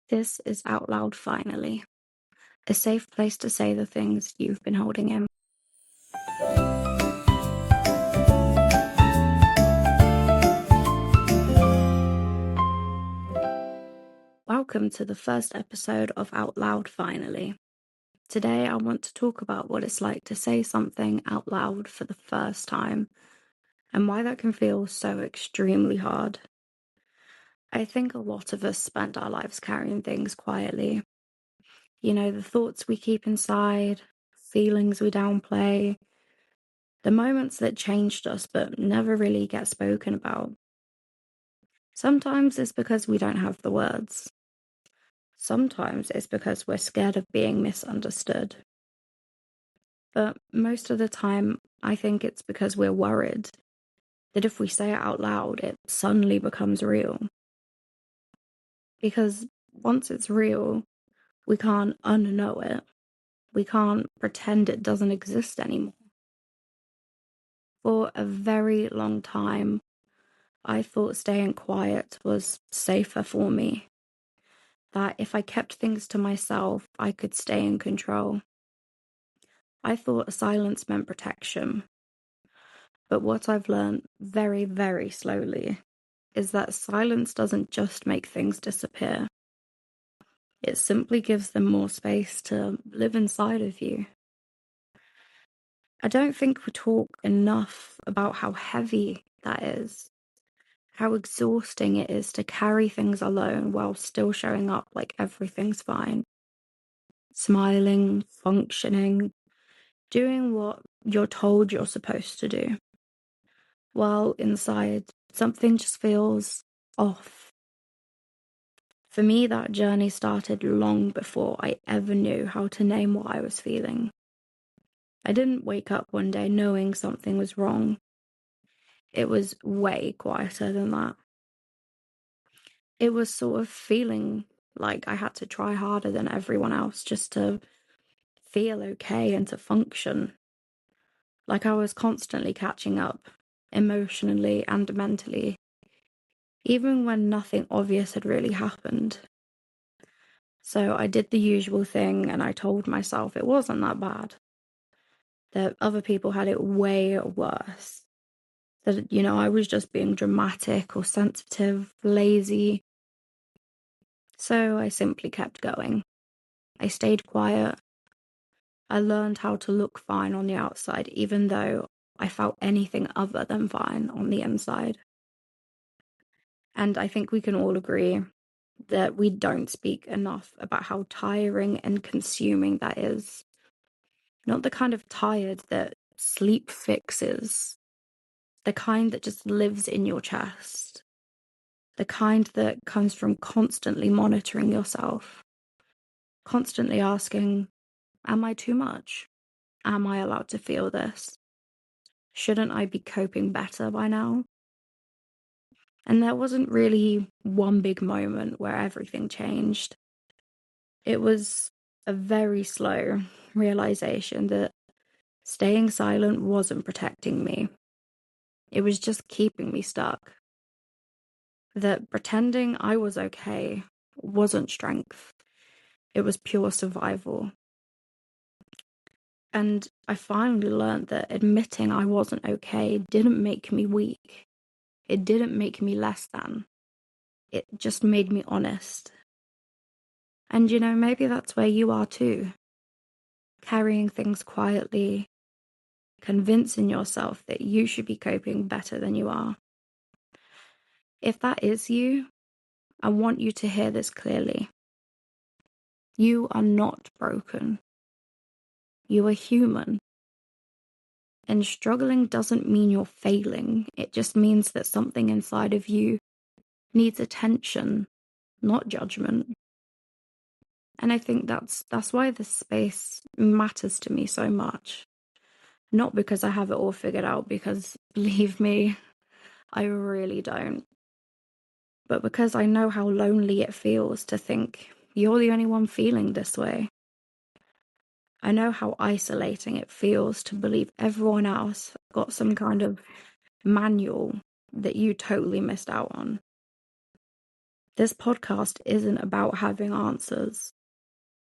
This is Out Loud Finally, a safe place to say the things you've been holding in. Welcome to the first episode of Out Loud Finally. Today I want to talk about what it's like to say something out loud for the first time and why that can feel so extremely hard. I think a lot of us spend our lives carrying things quietly. The thoughts we keep inside, feelings we downplay, the moments that changed us but never really get spoken about. Sometimes it's because we don't have the words. Sometimes it's because we're scared of being misunderstood. But most of the time, I think it's because we're worried that if we say it out loud, it suddenly becomes real. Because once it's real, we can't unknow it. We can't pretend it doesn't exist anymore. For a very long time, I thought staying quiet was safer for me. That if I kept things to myself, I could stay in control. I thought silence meant protection. But what I've learned very, very slowly is that silence doesn't just make things disappear. It simply gives them more space to live inside of you. I don't think we talk enough about how heavy that is, how exhausting it is to carry things alone while still showing up like everything's fine. Smiling, functioning, doing what you're told you're supposed to do. While inside, something just feels off. For me, that journey started long before I ever knew how to name what I was feeling. I didn't wake up one day knowing something was wrong. It was way quieter than that. It was sort of feeling like I had to try harder than everyone else just to feel okay and to function. Like I was constantly catching up, emotionally and mentally, even when nothing obvious had really happened. So I did the usual thing and I told myself it wasn't that bad, that other people had it way worse, that, I was just being dramatic or sensitive, lazy. So I simply kept going. I stayed quiet. I learned how to look fine on the outside, even though I felt anything other than fine on the inside. And I think we can all agree that we don't speak enough about how tiring and consuming that is. Not the kind of tired that sleep fixes, the kind that just lives in your chest, the kind that comes from constantly monitoring yourself, constantly asking, am I too much? Am I allowed to feel this? Shouldn't I be coping better by now? And there wasn't really one big moment where everything changed. It was a very slow realization that staying silent wasn't protecting me. It was just keeping me stuck. That pretending I was okay wasn't strength. It was pure survival. And I finally learned that admitting I wasn't okay didn't make me weak. It didn't make me less than. It just made me honest. And maybe that's where you are too. Carrying things quietly, convincing yourself that you should be coping better than you are. If that is you, I want you to hear this clearly. You are not broken. You are human. And struggling doesn't mean you're failing. It just means that something inside of you needs attention, not judgment. And I think that's why this space matters to me so much. Not because I have it all figured out, because believe me, I really don't. But because I know how lonely it feels to think you're the only one feeling this way. I know how isolating it feels to believe everyone else got some kind of manual that you totally missed out on. This podcast isn't about having answers.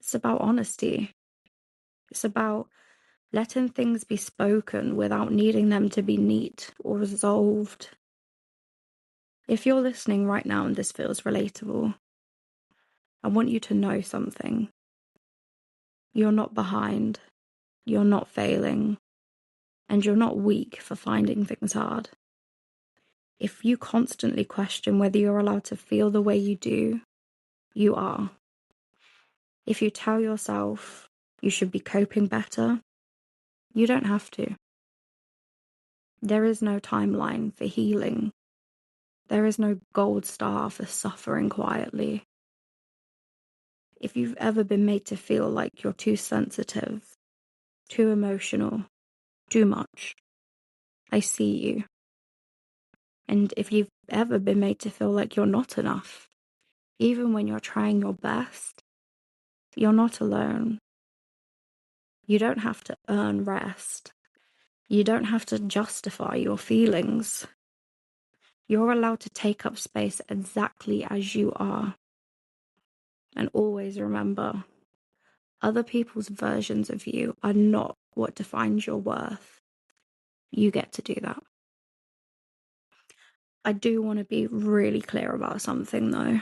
It's about honesty. It's about letting things be spoken without needing them to be neat or resolved. If you're listening right now and this feels relatable, I want you to know something. You're not behind. You're not failing. And you're not weak for finding things hard. If you constantly question whether you're allowed to feel the way you do, you are. If you tell yourself you should be coping better, you don't have to. There is no timeline for healing. There is no gold star for suffering quietly. If you've ever been made to feel like you're too sensitive, too emotional, too much, I see you. And if you've ever been made to feel like you're not enough, even when you're trying your best, you're not alone. You don't have to earn rest. You don't have to justify your feelings. You're allowed to take up space exactly as you are. And always remember, other people's versions of you are not what defines your worth. You get to do that. I do want to be really clear about something though.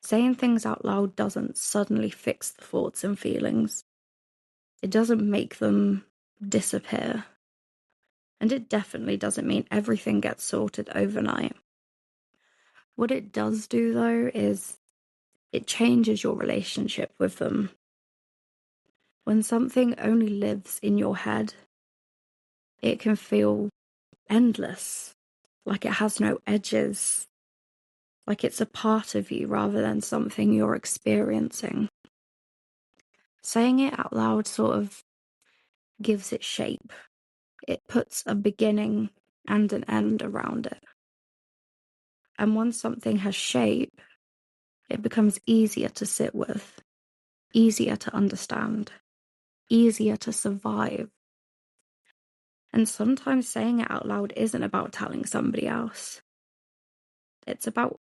Saying things out loud doesn't suddenly fix the thoughts and feelings. It doesn't make them disappear. And it definitely doesn't mean everything gets sorted overnight. What it does do though is it changes your relationship with them. When something only lives in your head, it can feel endless, like it has no edges, like it's a part of you rather than something you're experiencing. Saying it out loud sort of gives it shape. It puts a beginning and an end around it. And once something has shape, it becomes easier to sit with, easier to understand, easier to survive. And sometimes saying it out loud isn't about telling somebody else. It's about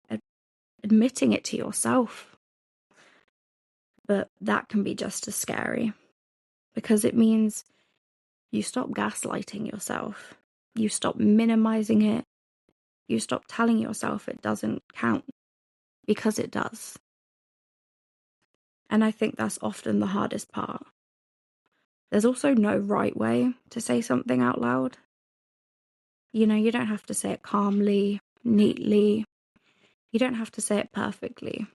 admitting it to yourself. But that can be just as scary because it means you stop gaslighting yourself. You stop minimizing it. You stop telling yourself it doesn't count because it does. And I think that's often the hardest part. There's also no right way to say something out loud. You know, you don't have to say it calmly, neatly. You don't have to say it perfectly.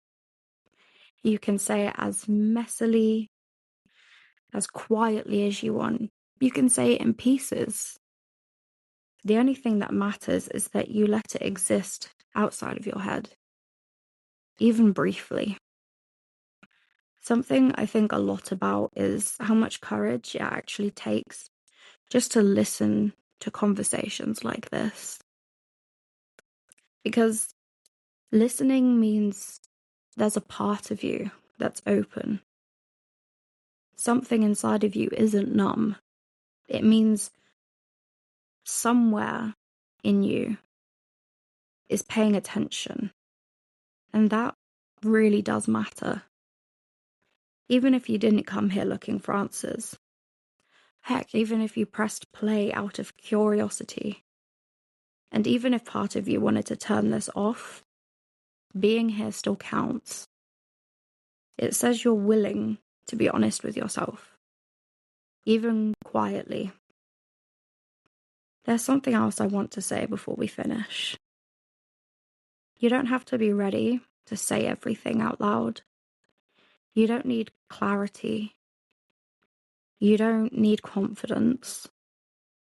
You can say it as messily, as quietly as you want. You can say it in pieces. The only thing that matters is that you let it exist outside of your head, even briefly. Something I think a lot about is how much courage it actually takes just to listen to conversations like this. Because listening means there's a part of you that's open. Something inside of you isn't numb. It means somewhere in you is paying attention. And that really does matter. Even if you didn't come here looking for answers. Heck, even if you pressed play out of curiosity. And even if part of you wanted to turn this off, being here still counts. It says you're willing to be honest with yourself. Even quietly. There's something else I want to say before we finish. You don't have to be ready to say everything out loud. You don't need clarity. You don't need confidence.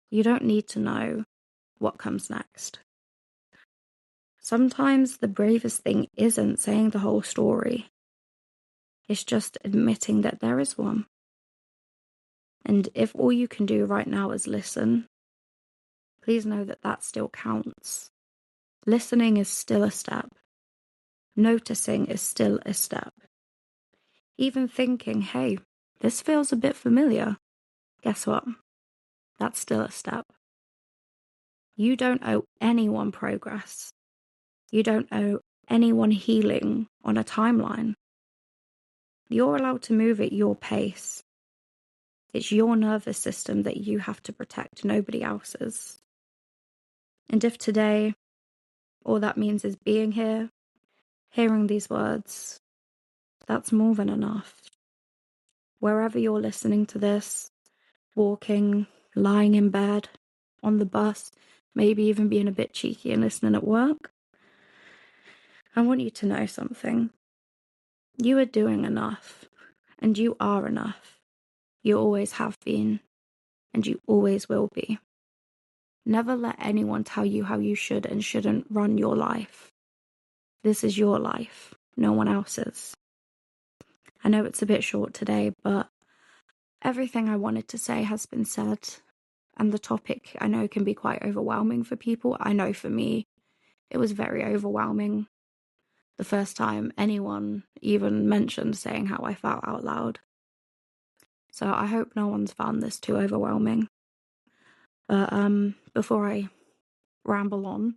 You don't need to know what comes next. Sometimes the bravest thing isn't saying the whole story. It's just admitting that there is one. And if all you can do right now is listen, please know that that still counts. Listening is still a step. Noticing is still a step. Even thinking, hey, this feels a bit familiar. Guess what? That's still a step. You don't owe anyone progress. You don't owe anyone healing on a timeline. You're allowed to move at your pace. It's your nervous system that you have to protect, nobody else's. And if today all that means is being here, hearing these words, that's more than enough. Wherever you're listening to this, walking, lying in bed, on the bus, maybe even being a bit cheeky and listening at work, I want you to know something. You are doing enough, and you are enough. You always have been, and you always will be. Never let anyone tell you how you should and shouldn't run your life. This is your life, no one else's. I know it's a bit short today, but everything I wanted to say has been said, and the topic I know can be quite overwhelming for people. I know for me, it was very overwhelming the first time anyone even mentioned saying how I felt out loud. So I hope no one's found this too overwhelming. But before I ramble on,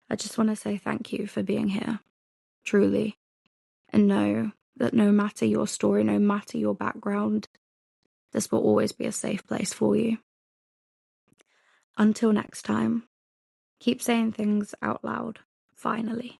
I just want to say thank you for being here, truly. And know that no matter your story, no matter your background, this will always be a safe place for you. Until next time, keep saying things out loud, finally.